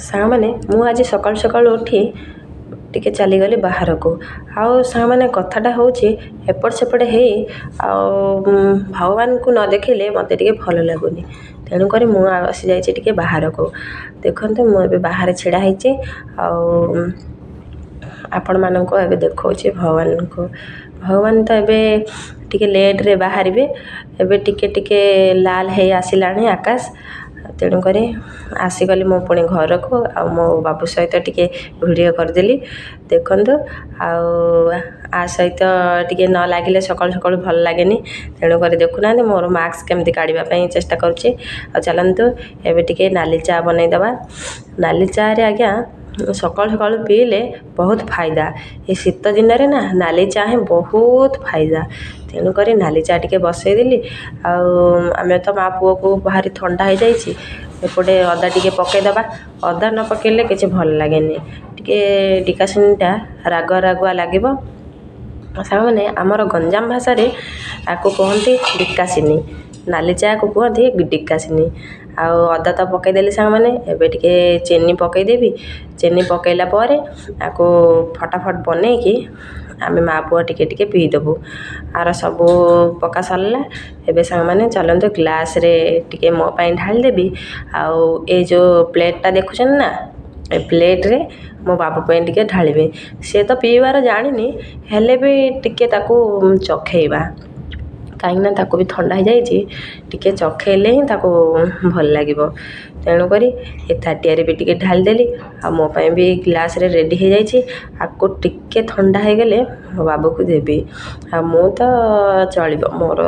ସାଙ୍ଗମାନେ ମୁଁ ଆଜି ସକାଳୁ ସକାଳୁ ଉଠି ଟିକେ ଚାଲିଗଲି ବାହାରକୁ। ଆଉ ସାଙ୍ଗମାନେ କଥାଟା ହେଉଛି ଏପଟ ସେପଟ ହେଇ ଆଉ ଭଗବାନଙ୍କୁ ନ ଦେଖିଲେ ମୋତେ ଟିକେ ଭଲ ଲାଗୁନି। ତେଣୁକରି ମୁଁ ଆସିଯାଇଛି ଟିକେ ବାହାରକୁ। ଦେଖନ୍ତୁ ମୁଁ ଏବେ ବାହାରେ ଛିଡ଼ା ହେଇଛି ଆଉ ଆପଣମାନଙ୍କୁ ଏବେ ଦେଖାଉଛି ଭଗବାନଙ୍କୁ। ଭଗବାନ ତ ଏବେ ଟିକେ ଲେଟ୍ରେ ବାହାରିବେ। ଏବେ ଟିକେ ଟିକେ ଲାଲ ହେଇ ଆସିଲାଣି ଆକାଶ। ତେଣୁକରି ଆସିଗଲି ମୁଁ ପୁଣି ଘରକୁ ଆଉ ମୋ ବାବୁ ସହିତ ଟିକେ ଭିଡ଼ିଓ କରିଦେଲି। ଦେଖନ୍ତୁ ଆଉ ସହିତ ଟିକେ ନ ଲାଗିଲେ ସକାଳୁ ସକାଳୁ ଭଲ ଲାଗେନି। ତେଣୁକରି ଦେଖୁନାହାନ୍ତି ମୋର ମାସ୍କ କେମିତି କାଢ଼ିବା ପାଇଁ ଚେଷ୍ଟା କରୁଛି। ଆଉ ଚାଲନ୍ତୁ ଏବେ ଟିକେ ନାଲି ଚା ବନେଇଦେବା। ନାଲି ଚାରେ ଆଜ୍ଞା ସକାଳୁ ସକାଳୁ ପିଇଲେ ବହୁତ ଫାଇଦା। ଏ ଶୀତ ଦିନରେ ନା ନାଲି ଚା ହିଁ ବହୁତ ଫାଇଦା। ତେଣୁକରି ନାଲି ଚା ଟିକେ ବସେଇଦେଲି। ଆଉ ଆମେ ତ ମା ପୁଅକୁ ଭାରି ଥଣ୍ଡା ହେଇଯାଇଛି। ଏପଟେ ଅଦା ଟିକେ ପକାଇଦେବା। ଅଦା ନ ପକାଇଲେ କିଛି ଭଲ ଲାଗେନି। ଟିକେ ଡିକାସିନିଟା ରାଗ ରାଗୁଆ ଲାଗିବ। ସାଙ୍ଗମାନେ ଆମର ଗଞ୍ଜାମ ଭାଷାରେ ଆକୁ କୁହନ୍ତି ଡିକାସିନି। ନାଲି ଚା'କୁ କୁହନ୍ତି ଡିକାସିନି। ଆଉ ଅଦା ତ ପକାଇଦେଲି ସାଙ୍ଗମାନେ। ଏବେ ଟିକେ ଚିନି ପକାଇଦେବି। ଚିନି ପକାଇଲା ପରେ ଆକୁ ଫଟାଫଟ ବନେଇକି ଆମେ ମା ପୁଅ ଟିକେ ଟିକେ ପିଇଦେବୁ। ଆର ସବୁ ପକା ସରିଲା। ଏବେ ସାଙ୍ଗମାନେ ଚାଲନ୍ତୁ ଗ୍ଲାସ୍ରେ ଟିକେ ମୋ ପାଇଁ ଢାଳିଦେବି। ଆଉ ଏ ଯେଉଁ ପ୍ଲେଟ୍ଟା ଦେଖୁଛନ୍ତି ନା, ଏ ପ୍ଲେଟ୍ରେ ମୋ ବାବୁ ପାଇଁ ଟିକେ ଢାଳିବେ। ସେ ତ ପିଇବାର ଜାଣିନି, ହେଲେ ବି ଟିକେ ତାକୁ ଚଖେଇବା। କାହିଁକିନା ତାକୁ ବି ଥଣ୍ଡା ହେଇଯାଇଛି। ଟିକେ ଚଖେଇଲେ ହିଁ ତାକୁ ଭଲ ଲାଗିବ। ତେଣୁକରି ଏ ତାଟିଆରେ ବି ଟିକେ ଢାଳିଦେଲି। ଆଉ ମୋ ପାଇଁ ବି ଗ୍ଲାସ୍ରେ ରେଡ଼ି ହେଇଯାଇଛି। ଆକୁ ଟିକେ ଥଣ୍ଡା ହେଇଗଲେ ମୋ ବାବୁକୁ ଦେବି। ଆଉ ମୁଁ ତ ଚଳିବ, ମୋର